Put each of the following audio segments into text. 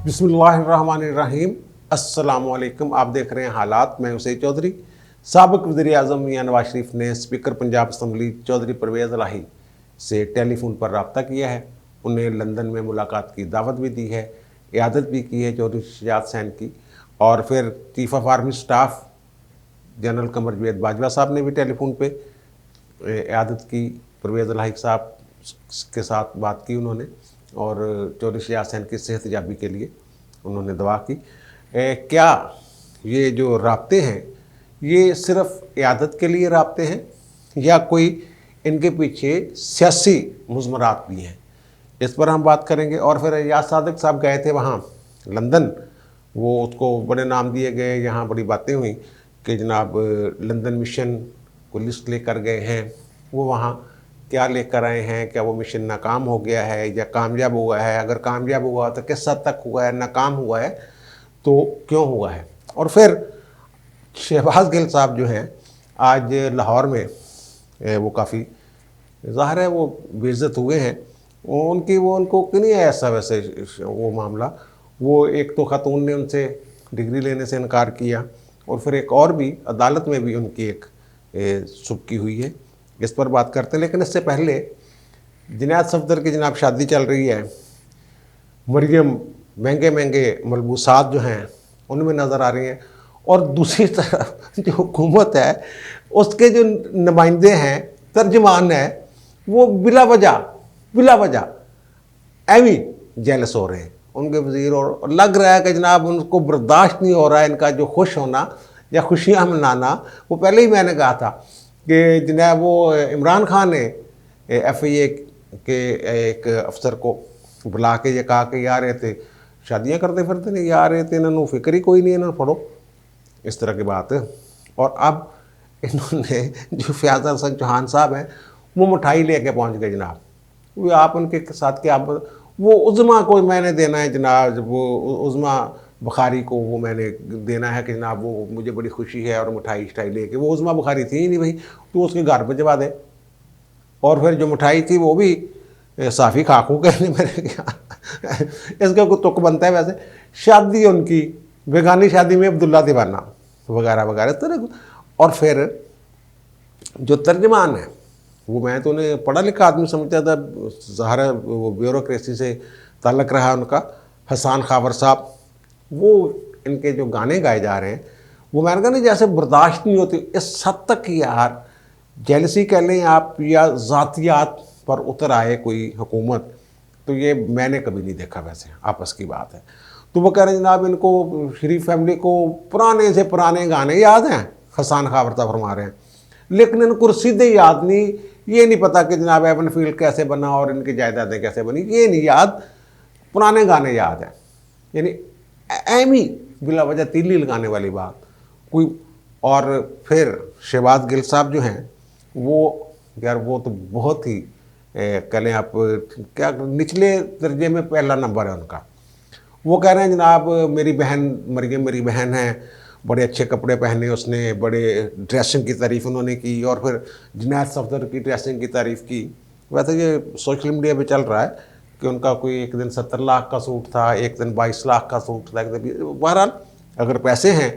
बिस्मिल्लाहिर्रहमानिर्रहीम। अस्सलामुअलैकुम। आप देख रहे हैं हालात। मैं हुसैन चौधरी। साबिक वज़ीर-ए-आज़म मियां नवाज शरीफ ने स्पीकर पंजाब असम्बली चौधरी परवेज़ इलाही से टेलीफोन पर रब्ता किया है। उन्हें लंदन में मुलाकात की दावत भी दी है, इयादत भी की है चौधरी शुजात हुसैन की। और फिर chief of army staff general Qamar Javed Bajwa साहब ने भी टेलीफोन पे इयादत की, परवेज़ इलाही साहब के साथ बात की उन्होंने, और चौधरी शुजात हुसैन की सेहत याबी के लिए उन्होंने दुआ की। क्या ये जो राब्ते हैं ये सिर्फ इयादत के लिए राब्ते हैं या कोई इनके पीछे सियासी मुज़मरात भी हैं, इस पर हम बात करेंगे। और फिर याद सादिक साहब गए थे वहाँ लंदन, वो उसको बड़े नाम दिए गए, यहाँ बड़ी बातें हुई कि जनाब लंदन मिशन को लिस्ट लेकर गए हैं, वो वहाँ क्या लेकर आए हैं, क्या वो मिशन नाकाम हो गया है या कामयाब हुआ है, अगर कामयाब हुआ तो किस हद तक हुआ है, नाकाम हुआ है तो क्यों हुआ है। और फिर शहबाज गिल साहब जो हैं आज लाहौर में, वो काफ़ी ज़ाहिर है वो बेइज्जत हुए हैं, उनको क्यों नहीं है ऐसा वैसे वो मामला। वो एक तो ख़ातून ने उनसे डिग्री लेने से इनकार किया, और फिर एक और भी अदालत में भी उनकी एक सुबकी हुई है, इस पर बात करते हैं। लेकिन इससे पहले जुनैद सफदर की जनाब शादी चल रही है, मरियम महंगे महंगे मलबूसात जो हैं उनमें नज़र आ रही हैं, और दूसरी तरफ जो हुकूमत है उसके जो नुमाइंदे हैं, तर्जमान है, वो बिला वजह एवी जेलस हो रहे हैं उनके वज़ीर, और लग रहा है कि जनाब उनको बर्दाश्त नहीं हो रहा है इनका जो खुश होना या खुशियाँ मनाना। वो पहले ही मैंने कहा था कि जनाब वो इमरान खान ने FIA के एक अफसर को बुला के ये कहा कि यार ये थे शादियाँ करते फिरते नहीं, यार ये इन्होंने फिक्र ही कोई नहीं, इन्होंने पढ़ो, इस तरह की बात है। और अब इन्होंने जो फयाज़ हसन चौहान साहब हैं वो मिठाई लेके पहुंच गए जनाब। वो आप उनके साथ क्या, वो उज़मा को मैंने देना है जनाब, वो उज़मा बुखारी को वो मैंने देना है कि जनाब वो मुझे बड़ी खुशी है, और मिठाई शिठाई लेके, वो उज़मा बुखारी थी ही नहीं भाई, तो उसके घर पर जवा दे। और फिर जो मिठाई थी वो भी साफ़ी खाकू कहने मेरे क्या इसका कोई तुक बनता है वैसे। शादी उनकी बेगानी शादी में अब्दुल्ला दीवाना वगैरह वगैरह तरह। और फिर जो तर्जमान है वो, मैं तो उन्हें पढ़ा लिखा आदमी समझता था, ज़ाहिर वो ब्यूरोक्रेसी से ताल्लुक़ रहा उनका, हसन खावर साहब, वो इनके जो गाने गाए जा रहे हैं वो मैंने कहा नहीं जैसे बर्दाश्त नहीं होती इस हद तक कि यार जेलसी कह लें आप या ज़ातियात पर उतर आए कोई हुकूमत, तो ये मैंने कभी नहीं देखा वैसे, आपस की बात है। तो वो कह रहे हैं जनाब इनको शरीफ फैमिली को पुराने से पुराने गाने याद हैं, हसन खावर साहब फरमा रहे हैं, लेकिन इनको सीधे याद नहीं, ये नहीं पता कि जनाब एवन फील्ड कैसे बना और इनकी जायदादें कैसे बनी, ये नहीं याद, पुराने गाने याद हैं। यानी एमी बिला वजह तीली लगाने वाली बात कोई। और फिर शहबाज गिल साहब जो हैं वो यार वो तो बहुत ही कह लें आप क्या निचले दर्जे में पहला नंबर है उनका। वो कह रहे हैं जनाब मेरी बहन मरियम मेरी बहन है, बड़े अच्छे कपड़े पहने उसने, बड़े ड्रेसिंग की तारीफ़ उन्होंने की, और फिर जुनैद सफदर की ड्रेसिंग की तारीफ़ की। वैसे ये सोशल मीडिया पे चल रहा है कि उनका कोई एक दिन 70 लाख का सूट था, एक दिन 22 लाख का सूट था, एक दिन। बहरहाल अगर पैसे हैं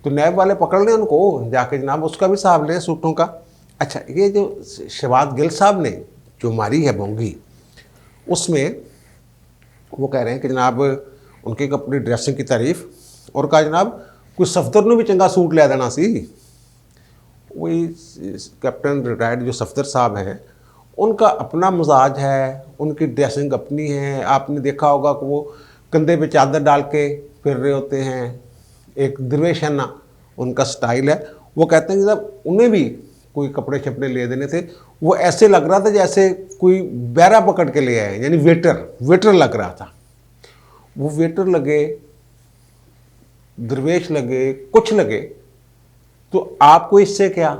तो नैब वाले पकड़ लें उनको जाके जनाब, उसका भी हिसाब लें सूटों का। अच्छा, ये जो शहबाज गिल साहब ने जो मारी है बोंगी, उसमें वो कह रहे हैं कि जनाब उनके अपनी ड्रेसिंग की तारीफ़, और कहा जनाब कोई सफदर ने भी चंगा सूट लै देना सी। वही कैप्टन रिटायर्ड जो सफदर साहब हैं उनका अपना मिजाज है, उनकी ड्रेसिंग अपनी है। आपने देखा होगा कि वो कंधे पे चादर डाल के फिर रहे होते हैं, एक दरवेशाना उनका स्टाइल है। वो कहते हैं कि जब उन्हें भी कोई कपड़े छपड़े ले देने थे, वो ऐसे लग रहा था जैसे कोई बैरा पकड़ के ले आए, यानी वेटर लग रहा था। वो वेटर लगे, दरवेश लगे, कुछ लगे, तो आपको इससे क्या।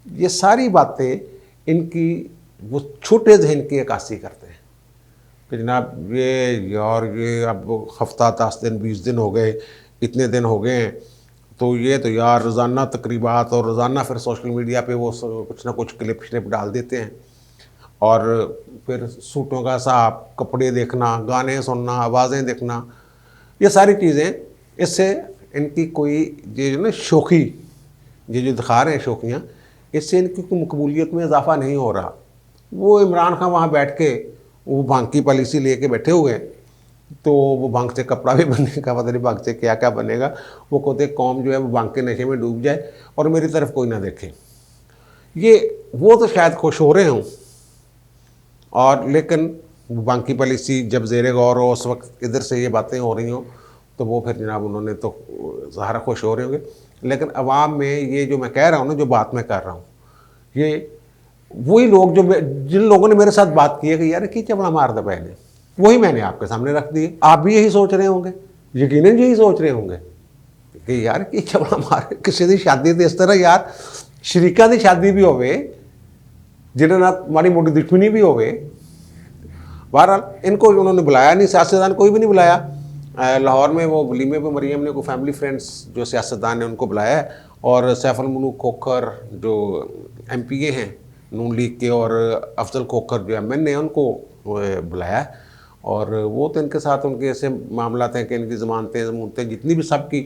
ये सारी बातें इनकी वो छोटे जहन की अक्कासी करते हैं कि जनाब ये और ये अब हफ्ता 10 दिन 20 दिन हो गए, इतने दिन हो गए हैं, तो ये तो यार रोज़ाना तकरीबात, और रोज़ाना फिर सोशल मीडिया पे वो कुछ ना कुछ क्लिप श्लिप डाल देते हैं। और फिर सूटों का साफ, कपड़े देखना, गाने सुनना, आवाज़ें देखना, ये सारी चीज़ें, इससे इनकी कोई ये जो ना शौकी, ये जो दिखा रहे हैं शौकियाँ, इससे इनकी कोई मकबूलियत में इजाफा नहीं हो रहा। वो इमरान खान वहाँ बैठ के वो भांग की पॉलिसी लेके बैठे हुए हैं, तो वो भांग से कपड़ा भी बनेगा, पता नहीं भांग से क्या क्या बनेगा। वो कहते कौम जो है वो भांग के नशे में डूब जाए और मेरी तरफ कोई ना देखे। ये वो तो शायद खुश हो रहे हों, और लेकिन भांग की पॉलिसी जब ज़ेरे गौर हो, उस वक्त इधर से ये बातें हो रही हों, तो वो फिर जनाब उन्होंने तो ज़ाहिर खुश हो रहे होंगे। लेकिन अवाम में ये जो मैं कह रहा हूँ ना, जो बात मैं कर रहा हूँ, ये वही लोग जिन लोगों ने मेरे साथ बात की है कि यार की चपड़ा मार दे पहले, वही मैंने आपके सामने रख दिए। आप भी यही सोच रहे होंगे, यकीनन यही सोच रहे होंगे कि यार की चपड़ा मार, किसी की शादी तो इस तरह यार शरीका की शादी भी होवे, जिन्हें ना माड़ी मोटी दुश्मनी भी होवे। बहरहाल इनको उन्होंने बुलाया नहीं, सियासतदान कोई भी नहीं बुलाया। लाहौर में वो वलीमे पे मरियम ने कोई फैमिली फ्रेंड्स जो सियासतदान ने उनको बुलाया है, और सैफ अल मुल्क खोखर जो MPA हैं नून लीग के, और अफजल खोखर जो MN ने, उनको बुलाया। और वो तो इनके साथ उनके ऐसे मामला हैं कि इनकी ज़मानतें ज़मूनतें जितनी भी सब की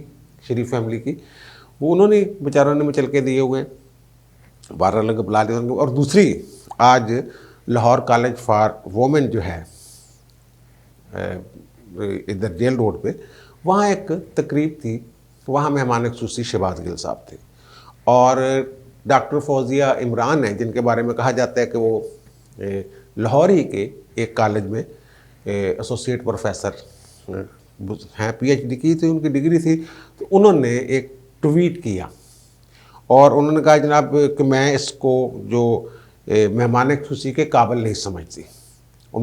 शरीफ फैमिली की, वो उन्होंने बेचारों ने चल के दिए हुए हैं। 12 लोग बुला दिए उनको। और दूसरी, आज लाहौर कॉलेज फॉर वोमेन जो है इधर जेल रोड पे, वहाँ एक तकरीब थी, वहाँ मेहमान खुसूसी शहबाज गिल साहब थे, और डॉक्टर फौजिया इमरान हैं, जिनके बारे में कहा जाता है कि वो लाहौर ही के एक कॉलेज में एसोसिएट प्रोफेसर हैं, PhD की थी, उनकी डिग्री थी। तो उन्होंने एक ट्वीट किया और उन्होंने कहा जनाब कि मैं इसको जो मेहमान खुसूसी के काबिल नहीं समझती, और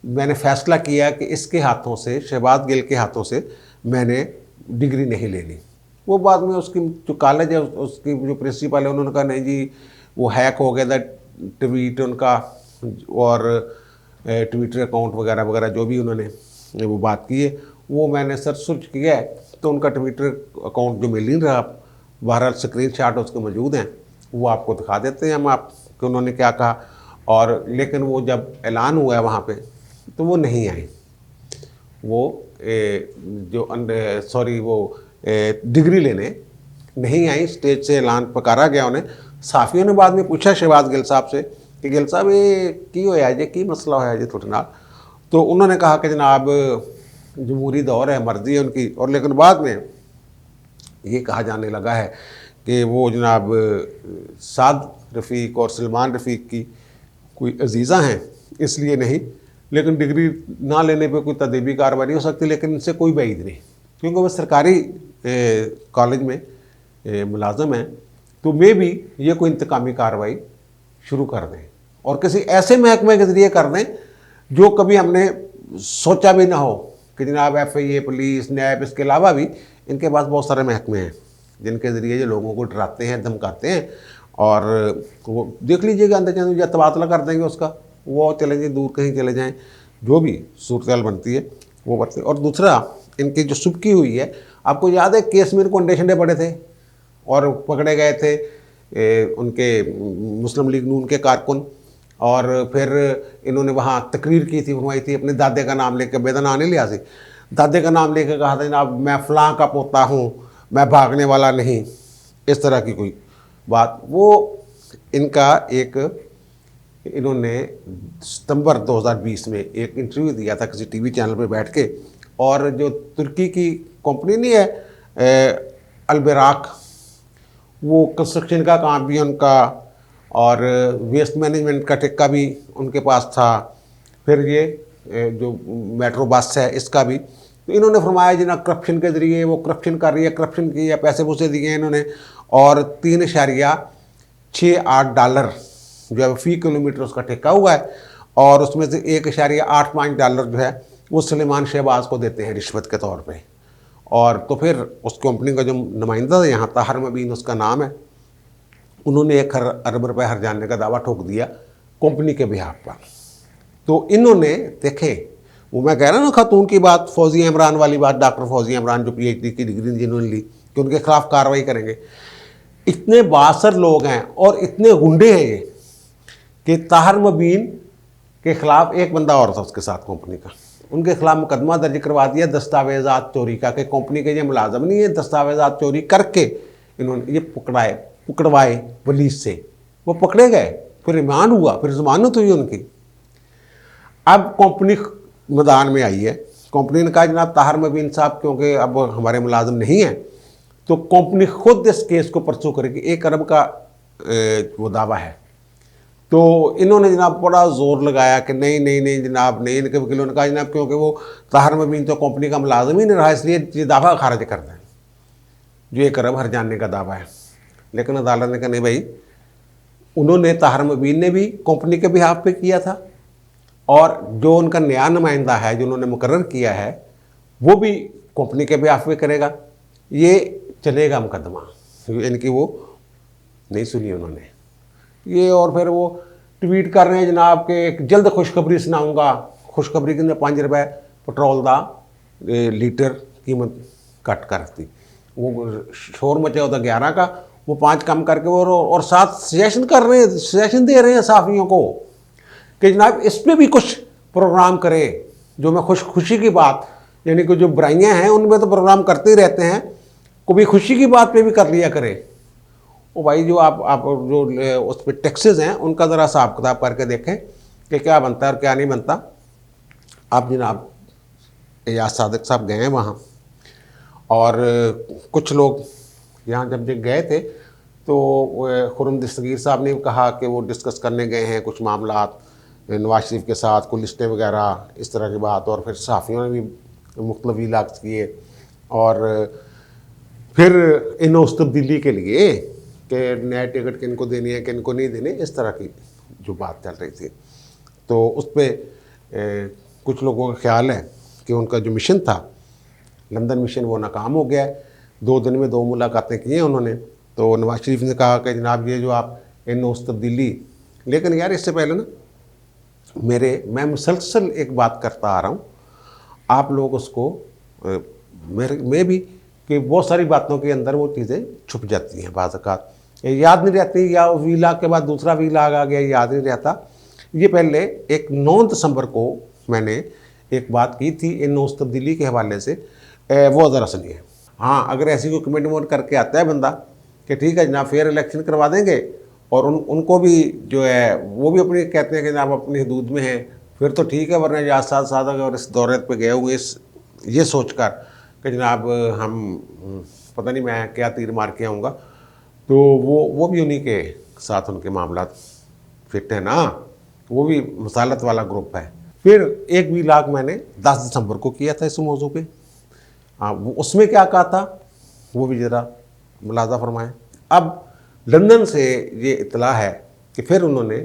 मैंने फ़ैसला किया कि इसके हाथों से, शहबाज गिल के हाथों से मैंने डिग्री नहीं लेनी। वो बाद में उसकी जो कॉलेज है उसकी जो प्रिंसिपल है, उन्होंने कहा नहीं जी वो हैक हो गया था ट्वीट उनका, और ट्विटर अकाउंट वगैरह वगैरह जो भी उन्होंने वो बात की है, वो मैंने सर्च किया है तो उनका ट्विटर अकाउंट जो मिल नहीं रहा। बहरहाल स्क्रीनशॉट उसके मौजूद हैं, वो आपको दिखा देते हैं हम आप कि उन्होंने क्या कहा। और लेकिन वो जब ऐलान हुआ है वहाँ पे, तो वो नहीं आई, वो डिग्री लेने नहीं आई। स्टेज से ऐलान पकारा गया उन्हें। साफियों ने बाद में पूछा शहबाज गिल साहब से कि गिल साहब ये की होया जे, की मसला होया जे थोड़े नाल, तो उन्होंने कहा कि जनाब जमहूरी दौर है, मर्जी है उनकी। और लेकिन बाद में ये कहा जाने लगा है कि वो जनाब साद रफ़ीक और सलमान रफ़ीक की कोई अजीज़ा हैं, इसलिए नहीं, लेकिन डिग्री ना लेने पे कोई तदीबी कार्रवाई नहीं हो सकती। लेकिन इनसे कोई बैद नहीं, क्योंकि वो सरकारी कॉलेज में मुलाजम हैं, तो मे भी ये कोई इंतकामी कार्रवाई शुरू कर दें और किसी ऐसे महकमे के ज़रिए कर दें जो कभी हमने सोचा भी ना हो कि जनाब FIA, पुलिस, नैब, इसके अलावा भी इनके पास बहुत सारे महकमे हैं जिनके ज़रिए ये लोगों को डराते हैं, धमकाते हैं। और वो देख लीजिएगा, अंदर चंद या तबादला कर देंगे उसका, वो चले जाए दूर कहीं चले जाएँ, जो भी सूरत बनती है वो बढ़ती है। और दूसरा, इनकी जो सुबकी हुई है, आपको याद है केस में इनको अंडे शंडे पड़े थे और पकड़े गए थे उनके मुस्लिम लीग नून के कारकुन, और फिर इन्होंने वहाँ तकरीर की थी, फरमाई थी अपने दादे का नाम लेकर, बेदना नहीं लिया सी, दादे का नाम लेकर कहा था जनाब मैं फ़लाँ का पोता हूँ, मैं भागने वाला नहीं, इस तरह की कोई बात। वो इनका एक, इन्होंने सितंबर 2020 में एक इंटरव्यू दिया था किसी TV चैनल पे बैठ के, और जो तुर्की की कंपनी नहीं है अलबेराक, वो कंस्ट्रक्शन का काम भी उनका और वेस्ट मैनेजमेंट का ठेका भी उनके पास था, फिर ये जो मेट्रो बस है इसका भी। तो इन्होंने फरमाया जिना करप्शन के ज़रिए वो करप्शन कर रही है, करप्शन की है, पैसे पूसे दिए हैं इन्होंने, और $3.68 जो है फ़ी किलोमीटर उसका ठेका हुआ है, और उसमें से $1.85 जो है वो सलेमान शहबाज को देते हैं रिश्वत के तौर पे। और तो फिर उस कंपनी का जो नुमाइंदा था यहाँ, ताहर मबीन उसका नाम है, उन्होंने 1 अरब रुपये हर जाने का दावा ठोक दिया कंपनी के बिहाफ पर। तो इन्होंने देखे, वो मैं कह रहा ना खातून की बात, फौजिया इमरान वाली बात, डॉक्टर फौजिया इमरान जो PhD की डिग्री जिन्होंने ली कि उनके खिलाफ कार्रवाई करेंगे। इतने बासर लोग हैं और इतने गुंडे हैं ये कि ताहर मबीन के ख़िलाफ़ एक बंदा और था उसके साथ कंपनी का, उनके खिलाफ मुकदमा दर्ज करवा दिया दस्तावेजात चोरी का, कि कंपनी के ये मुलाजम नहीं है, दस्तावेजात चोरी करके इन्होंने ये पकड़वाए पुलिस से, वो पकड़े गए, फिर रिमांड हुआ, फिर जमानत हुई उनकी। अब कंपनी मैदान में आई है। कंपनी ने कहा जनाब ताहिर मुबीन साहब क्योंकि अब हमारे मुलाजम नहीं हैं, तो कंपनी खुद इस केस को परसू करेगी। 1 अरब का वो दावा है। तो इन्होंने जनाब बड़ा जोर लगाया कि नहीं नहीं नहीं जनाब नहीं। इनके वकीलों ने कहा जनाब क्योंकि वो ताहिर मुबीन तो कंपनी का मुलाजिम ही नहीं रहा, इसलिए ये दावा खारिज कर दें, जो 1 अरब हर जानने का दावा है। लेकिन अदालत ने कहा नहीं भाई, उन्होंने ताहिर मुबीन ने भी कंपनी के बिहाफ पे किया था, और जो उनका नया नुमाइंदा है जो उन्होंने मुकर्रर किया है वो भी कंपनी के बिहाफ पे करेगा, ये चलेगा मुकदमा। इनकी वो नहीं सुनी उन्होंने ये, और फिर वो ट्वीट कर रहे हैं जनाब कि एक जल्द खुशखबरी सुनाऊंगा। खुशखबरी के 5 रुपए पेट्रोल का लीटर कीमत घट करती, वो शोर मचा होता 11 का, वो 5 कम करके और साथ सजेशन कर रहे हैं, सजेशन दे रहे हैं साफियों को कि जनाब इस पर भी कुछ प्रोग्राम करें, जो मैं खुशी की बात, यानी कि जो बुराइयां हैं उनमें तो प्रोग्राम करते ही रहते हैं, कभी खुशी की बात पे भी कर लिया करें। ओ भाई जो आप जो उस पर टैक्सेस हैं उनका ज़रा हिसाब किताब करके देखें कि क्या बनता है और क्या नहीं बनता। आप जनाब एजाज सादिक साहब गए हैं वहाँ, और कुछ लोग यहाँ जब गए थे तो खुर्रम दस्तगीर साहब ने कहा कि वो डिस्कस करने गए हैं कुछ मामलात नवाज शरीफ के साथ, कोई लिस्टें वगैरह इस तरह की बात, और फिर सहाफ़ियों ने भी मुख्तलिफ इलाक़ किए, और फिर इन उस तब्दीली के लिए कि नया टिकट किन को देनी है किन को नहीं देनी, इस तरह की जो बात चल रही थी। तो उस पर कुछ लोगों का ख्याल है कि उनका जो मिशन था लंदन मिशन वो नाकाम हो गया है। 2 दिन में 2 मुलाकातें की हैं उन्होंने। तो नवाज शरीफ ने कहा कि जनाब ये जो आप इन उस तब्दीली, लेकिन यार इससे पहले ना मैं मुसलसल एक बात करता आ रहा हूँ, आप लोग उसको मैं भी, कि बहुत सारी बातों के अंदर वो चीज़ें छुप जाती हैं, बाज़ औक़ात याद नहीं रहती, या वीलाग के बाद दूसरा वीलाग आ गया, याद नहीं रहता। ये पहले एक 9 दिसंबर को मैंने एक बात की थी इन उस तब्दीली के हवाले से, वो ज़रा सुनिए। हाँ, अगर ऐसी कोई कमिटमेंट करके आता है बंदा कि ठीक है जनाब फेयर इलेक्शन करवा देंगे, और उनको भी जो है वो भी अपनी कहते हैं कि जनाब अपनी हदूद में है, फिर तो ठीक है, वरना या साथ अगर इस दौरे पे गए हुए ये सोच कर कि जनाब हम पता नहीं मैं क्या तीर मार के आऊँगा, तो वो भी उन्हीं के साथ उनके मामला फिट है ना, वो भी मसालत वाला ग्रुप है। फिर एक वीलाग मैंने 10 दिसंबर को किया था इस मौजू पे। हाँ, वो उसमें क्या कहा था वो भी ज़रा मुलाजा फरमाएं। अब लंदन से ये इतला है कि फिर उन्होंने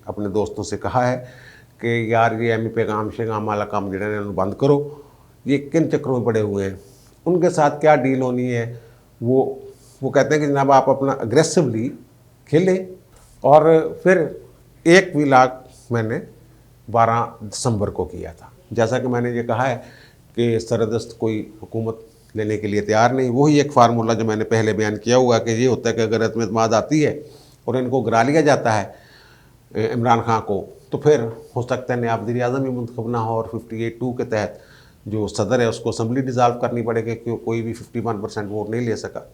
अपने दोस्तों से कहा है कि यार ये एमी पैगाम शेगाम वाला काम जो बंद करो, ये किन चक्रों में पड़े हुए हैं, उनके साथ क्या डील होनी है। वो कहते हैं कि जनाब आप अपना अग्रेसिवली खेलें। और फिर एक वीलाग मैंने 12 दिसंबर को किया था। जैसा कि मैंने ये कहा है कि सरदस्त कोई हुकूमत लेने के लिए तैयार नहीं, वही एक फार्मूला जो मैंने पहले बयान किया हुआ कि ये होता है कि अगर एतमाद आती है और इनको गिरा लिया जाता है इमरान खान को, तो फिर हो सकता है नया वज़ीर आज़म भी मुंतखब ना हो, और 58(2) के तहत जो सदर है उसको असम्बली डिज़ाल्व करनी पड़ेगी कि कोई भी 51% वोट नहीं ले सका।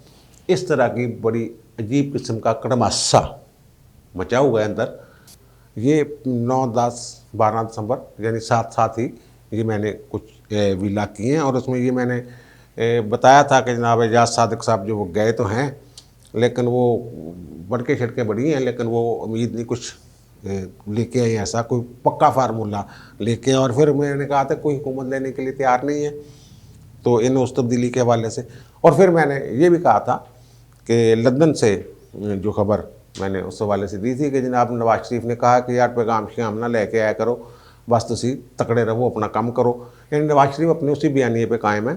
इस तरह की बड़ी अजीब किस्म का कड़मासा मचा हुआ है अंदर। ये 9, 10, 12 दिसंबर यानी साथ ही ये मैंने कुछ वीलाग किए हैं, और उसमें ये मैंने बताया था कि जनाब एजाज सादिक साहब जो वो गए तो हैं, लेकिन वो बड़के छटके बड़ी हैं, लेकिन वो उम्मीद नहीं कुछ लेके आए ऐसा कोई पक्का फार्मूला लेके। और फिर मैंने कहा था कोई हुकूमत लेने के लिए तैयार नहीं है, तो इन उस तब्दीली के हवाले से। और फिर मैंने ये भी कहा था कि लंदन से जो खबर मैंने उस हवाले से दी थी कि जनाब नवाज शरीफ ने कहा कि यार पैगाम श्याम ना लेके आया करो, बस तुसी तकड़े रहो, अपना काम करो। यानी नवाज शरीफ अपने उसी बयानिए पे कायम है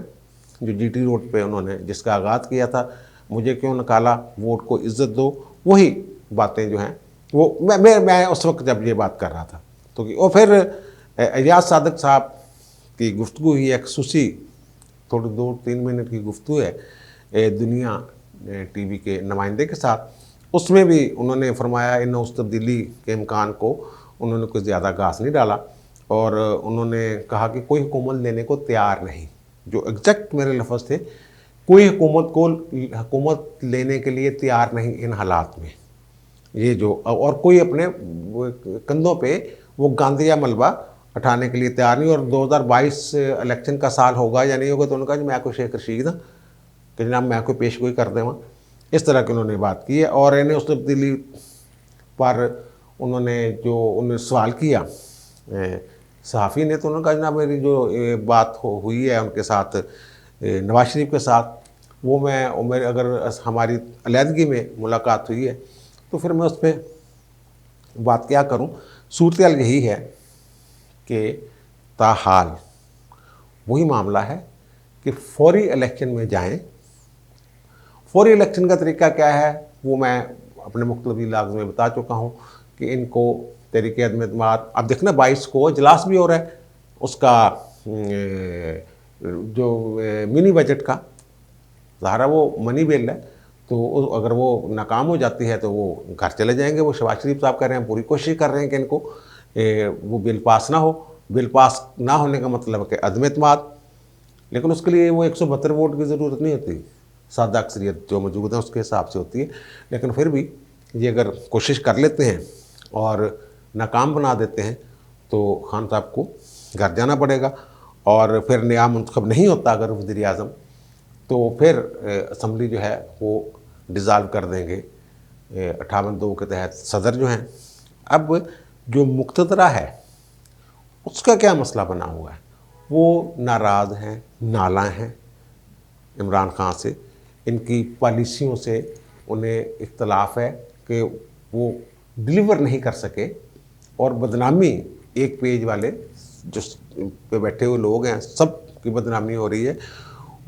जो GT रोड पे उन्होंने जिसका आगाज़ किया था, मुझे क्यों निकाला, वोट को इज़्ज़त दो, वही बातें जो हैं वो मैं उस वक्त जब ये बात कर रहा था। तो और फिर एजाज सादिक साहब की गुफ्तगू हुई एक खसूसी थोड़ी 2-3 मिनट की गुफ्तगू है दुनिया TV के नुमाइंदे के साथ। उसमें भी उन्होंने फरमाया इन उस तब्दीली के इम्कान को उन्होंने कुछ ज़्यादा घास नहीं डाला, और उन्होंने कहा कि कोई हुकूमत लेने को तैयार नहीं, जो एग्जैक्ट मेरे लफ्ज़ थे, कोई हुकूमत लेने के लिए तैयार नहीं इन हालात में। ये जो और कोई अपने कंधों पे वो गांधिया मलबा उठाने के लिए तैयार नहीं। और 2022 इलेक्शन का साल होगा या नहीं होगा तो उन्होंने कहा जी मैं कोई शेख रशीद हाँ कि जनाब मैं कोई पेश गोई कर देवा, इस तरह की उन्होंने बात की है। और इन्हें उस तब्दीली पर उन्होंने सवाल किया सहाफ़ी ने, तो उन्होंने कहा जनाब मेरी जो बात हुई है उनके साथ, नवाज शरीफ के साथ, वो मेरे अगर हमारी अलहदगी में मुलाकात हुई है तो फिर मैं उस पर बात क्या करूं। सूरत हाल यही है कि ताहाल वही मामला है कि फौरी इलेक्शन में जाएं। फौरी इलेक्शन का तरीका क्या है वो मैं अपने मुख्तलिफ इलाक़ों में बता चुका हूँ कि इनको तरीके अदम एतमाद, अब देखना 22 को इजलास भी हो रहा है उसका जो मिनी बजट का, ज़ाहिर वो मनी बिल है, तो अगर वो नाकाम हो जाती है तो वो घर चले जाएंगे। वो शहबाज शरीफ साहब कह रहे हैं, पूरी कोशिश कर रहे हैं कि इनको वो बिल पास ना हो। बिल पास ना होने का मतलब है कि अदम एतमाद, लेकिन उसके लिए वो 172 वोट की ज़रूरत नहीं होती, सादा अक्सरियत जो मौजूद है उसके हिसाब से होती है। लेकिन फिर भी ये अगर कोशिश कर लेते हैं और नाकाम बना देते हैं तो खान साहब को घर जाना पड़ेगा। और फिर नया मुंतखब नहीं होता अगर वज़ीर आज़म, तो फिर असम्बली जो है वो डिज़ाल्व कर देंगे 58(2) के तहत सदर जो हैं। अब जो मुक़तदरा है उसका क्या मसला बना हुआ है, वो नाराज़ हैं, नाला हैं इमरान खान से, इनकी पॉलिसियों से उन्हें इख्तलाफ है कि वो डिलीवर नहीं कर सके। और बदनामी एक पेज वाले जो पे बैठे हुए लोग हैं सब की बदनामी हो रही है।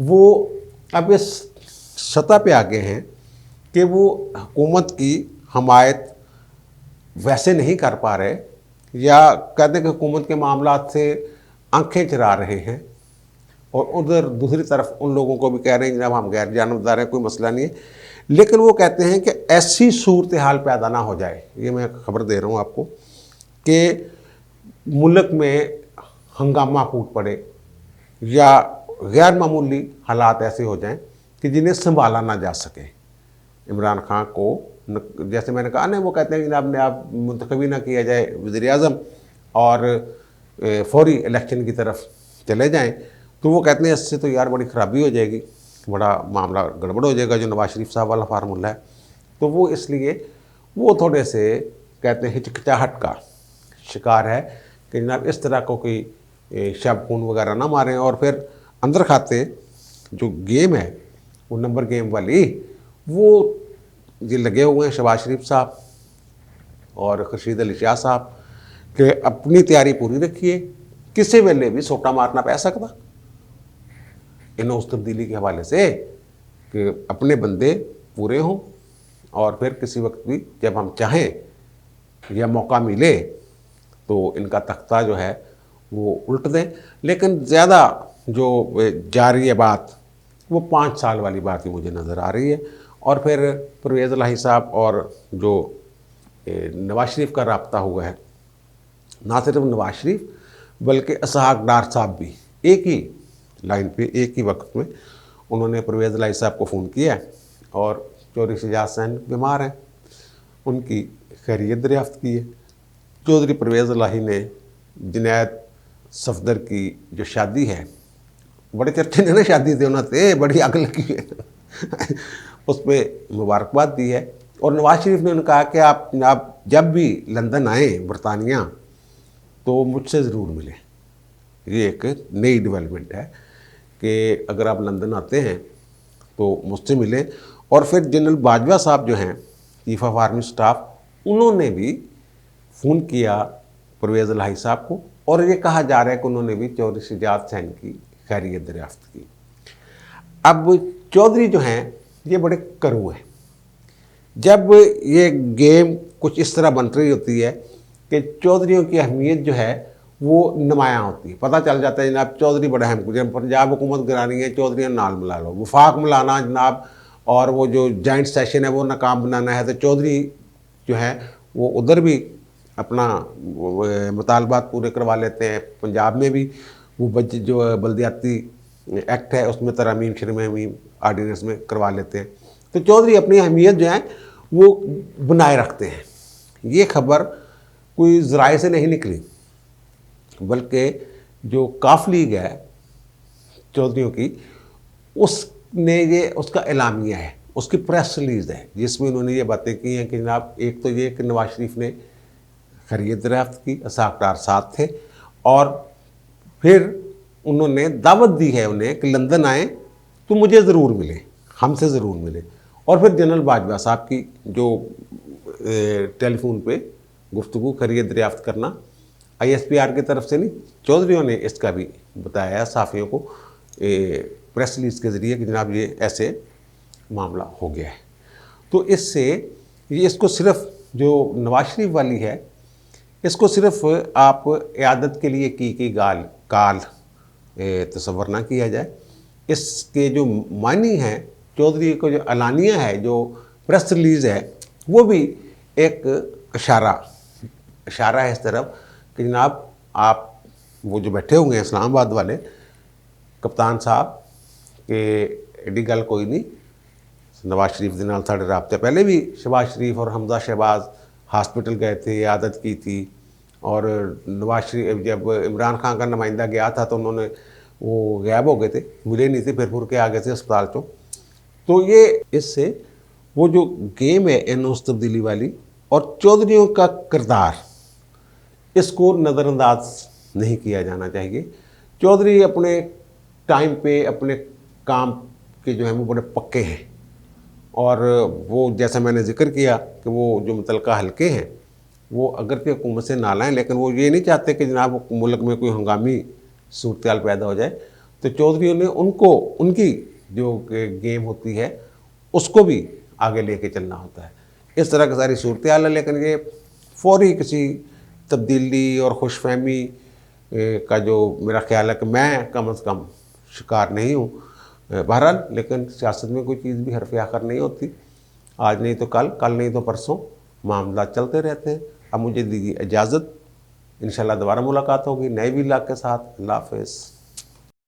वो अब इस सतह पे आ गए हैं कि वो हुकूमत की हमायत वैसे नहीं कर पा रहे, या कहते हैं कि हुकूमत के मामलात से आंखें चरा रहे हैं। और उधर दूसरी तरफ उन लोगों को भी कह रहे हैं जनाब हम गैर जानबदार हैं, कोई मसला नहीं है। लेकिन वो कहते हैं कि ऐसी सूरत हाल पैदा ना हो जाए, ये मैं खबर दे रहा हूँ आपको, कि मुल्क में हंगामा फूट पड़े या गैर मामूली हालात ऐसे हो जाएं कि जिन्हें संभाला ना जा सके। इमरान खान को जैसे मैंने कहा ना, वो कहते हैं कि जनाब ने आप मुंतखबी ना किया जाए वज़ीर आज़म और फौरी इलेक्शन की तरफ चले जाएं, तो वो कहते हैं इससे तो यार बड़ी ख़राबी हो जाएगी, बड़ा मामला गड़बड़ हो जाएगा, जो नवाज शरीफ साहब वाला फार्मूला है। तो वो इसलिए वो थोड़े से कहते हैं हिचकिचाहट का शिकार है कि जनाब इस तरह को कोई शब खून वगैरह ना मारें। और फिर अंदर खाते जो गेम है वो नंबर गेम वाली, वो ये लगे हुए हैं शहबाज शरीफ साहब और खुर्शीद अली शाह साहब कि अपनी तैयारी पूरी रखिए, किसी वेले भी सोटा मारना पै सकता इन उस तब्दीली के हवाले से कि अपने बंदे पूरे हों और फिर किसी वक्त भी जब हम चाहें या मौका मिले तो इनका तख्ता जो है वो उल्ट दें। लेकिन ज़्यादा जो जा रही है बात वो 5 साल वाली बात ही मुझे नज़र आ रही है। और फिर परवेज़ इलाही साहब और जो नवाज शरीफ का रब्ता हुआ है, ना सिर्फ नवाज शरीफ बल्कि इसहाक डार साहब भी एक ही लाइन पे एक ही वक्त में उन्होंने परवेज़ इलाही साहब को फ़ोन किया और चौधरी शजात हुसैन बीमार हैं, उनकी खैरियत दरियाफ्त की है। चौधरी परवेज़ इलाही ने जुनैद सफदर की जो शादी है, बड़े चर्चे ने ना शादी थे उन्होंने बड़ी अग लगी है उस पर मुबारकबाद दी है। और नवाज शरीफ ने उन्हें कहा कि आप जब भी लंदन आए बरतानिया तो मुझसे ज़रूर मिलें। ये एक नई डेवलपमेंट है कि अगर आप लंदन आते हैं तो मुझसे मिलें। और फिर जनरल बाजवा साहब जो हैं चीफ ऑफ आर्मी स्टाफ, उन्होंने भी फ़ोन किया परवेज़ इलाही साहब को और ये कहा जा रहा है कि उन्होंने भी चौधरी शजात हुसैन की खैरियत दरियाफ्त की। अब चौधरी जो हैं ये बड़े करू हैं। जब ये गेम कुछ इस तरह बन रही होती है कि चौधरीयों की अहमियत जो है वो नुमायाँ होती है, पता चल जाता है जनाब चौधरी बड़ा अहम, जब पंजाब हुकूमत गिरानी है चौधरी नाल मिला लो, वफाक मिलाना जनाब, और वो जो जॉइंट सेशन है वो नाकाम बनाना है तो चौधरी जो है वो उधर भी अपना मुतालबात पूरे करवा लेते हैं। पंजाब में भी वो बजट जो बल्दियाती एक्ट है उसमें तरमीम शरमीम आर्डिनेंस में करवा लेते हैं। तो चौधरी अपनी अहमियत जो है वो बनाए रखते हैं। ये खबर कोई ज़राए से नहीं निकली, बल्कि जो काफ लीग है चौधरियों की, उसने ये उसका एलामिया है, उसकी प्रेस रिलीज़ है, जिसमें उन्होंने ये बातें की हैं कि जनाब एक तो ये कि नवाज शरीफ ने खैरियत दरियाफ्त की, साहबकार साथ थे, और फिर उन्होंने दावत दी है उन्हें कि लंदन आए तो मुझे ज़रूर मिले, हमसे ज़रूर मिले। और फिर जनरल बाजवा साहब की जो टेलीफोन पे गुफ्तगू खैरियत दरियाफ्त करना ISPR की तरफ से नहीं, चौधरियों ने इसका भी बताया साफ़ियों को प्रेस रिलीज़ के ज़रिए कि जनाब ये ऐसे मामला हो गया है। तो इससे ये इसको सिर्फ जो नवाज शरीफ वाली है, इसको सिर्फ आप इयादत के लिए की काल तसव्वुर ना किया जाए। इसके जो मानी है, चौधरी को जो अलानिया है, जो प्रेस रिलीज़ है, वो भी एक इशारा है इस तरफ कि जनाब आप वो जो बैठे होंगे इस्लामाबाद वाले कप्तान साहब कि एडी गल कोई नहीं, नवाज शरीफ के नाल साढ़े राबते पहले भी शहबाज शरीफ और हमजा शहबाज हॉस्पिटल गए थे, आदत की थी। और नवाज शरीफ जब इमरान खान का नुमाइंदा गया था तो उन्होंने वो गायब हो गए थे, मिले नहीं थे, फिर फुर के आ गए थे अस्पताल चो। तो ये इससे वो जो गेम है एनोस तब्दीली वाली और चौधरियों का किरदार, इसको नज़रअंदाज नहीं किया जाना चाहिए। चौधरी अपने टाइम पे अपने काम के जो हैं वो बड़े पक्के हैं, और वो जैसा मैंने जिक्र किया कि वो जो मुतलका हल्के हैं वो अगर के हुकूमत से ना लाएँ, लेकिन वो ये नहीं चाहते कि जनाब मुल्क में कोई हंगामी सूरत पैदा हो जाए। तो चौधरियों ने उनको उनकी जो गेम होती है उसको भी आगे लेके चलना होता है। इस तरह की सारी सूरत हाल है, लेकिन ये फौरी किसी तब्दीली और खुशफहमी का जो मेरा ख्याल है कि मैं कम अज़ कम शिकार नहीं हूँ। बहरहाल, लेकिन सियासत में कोई चीज़ भी हरफ आखिर नहीं होती, आज नहीं तो कल, कल नहीं तो परसों, मामला चलते रहते हैं। अब मुझे दीजिए इजाज़त, इंशाल्लाह दोबारा मुलाकात होगी नए व्लॉग के साथ। अल्लाह हाफ़िज़।